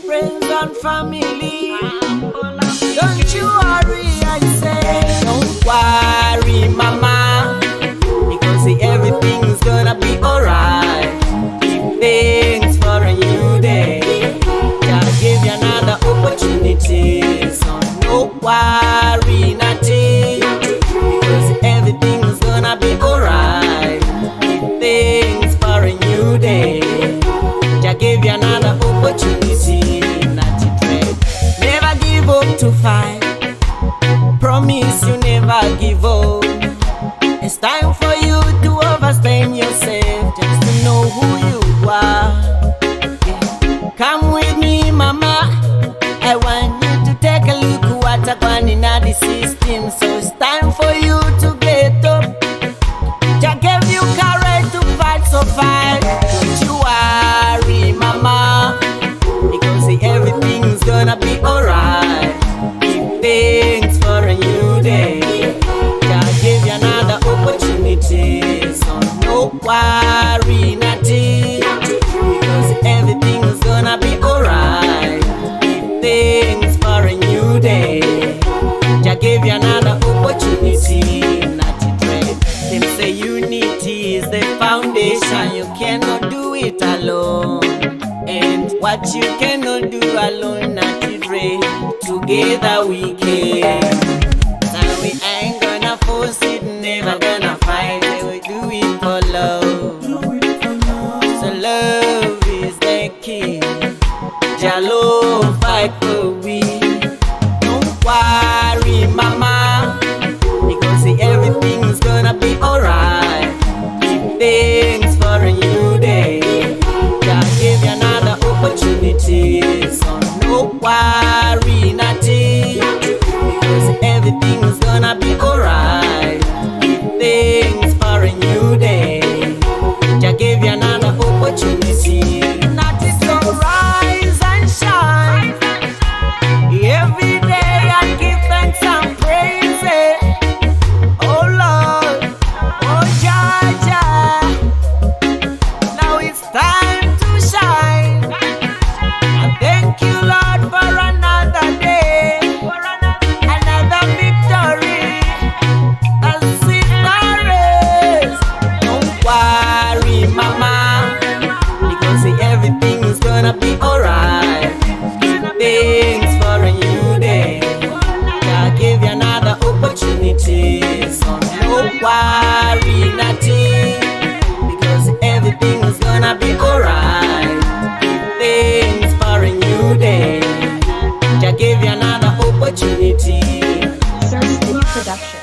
Friends and family, don't you worry, I say. Don't worry, mama, because everything's gonna be alright. Give thanks for a new day. God give you another opportunity, so don't worry, nothing, because everything's gonna be alright. Give thanks for a new day. God give you another opportunity, not to dread. Never give up to fight. Promise you never give up. It's time for you to overstand yourself, just to know who you are. Yeah. Come with me, mama. I want you to take a look what's going in the system. So it's time for you to get up. Just give you courage to fight, so fight. Don't you worry, mama, because everything's gonna be alright. Give thanks for a new day. God give you another opportunity, so don't worry, nothing, because everything's gonna be alright. Give thanks for a new day. God give you another opportunity, not to dread. Them say unity is the foundation. You cannot do it alone, and what you cannot do alone, not to dread. Together we can. And we ain't gonna force it, never gonna fight it. We do it for love. So love is the key. Jalo fight for we. Don't worry, mama, because everything's gonna be alright. Give thanks for a new day. God give you another opportunity, so don't worry, nothing, because everything's gonna be alright. Give thanks for a new day. God give you another opportunity. Nothing, so rise and shine every day and give thanks and praise it. Oh Lord, oh Jah Jah, now it's time to shine. I thank you, Lord, for another day, another victory. That's victorious. Don't worry, mama, because everything's gonna be alright. Give thanks for a new day. God give you another opportunity, so don't worry, nothing, because everything's gonna be alright. Give thanks for a new day. God give you another opportunity. Service Production.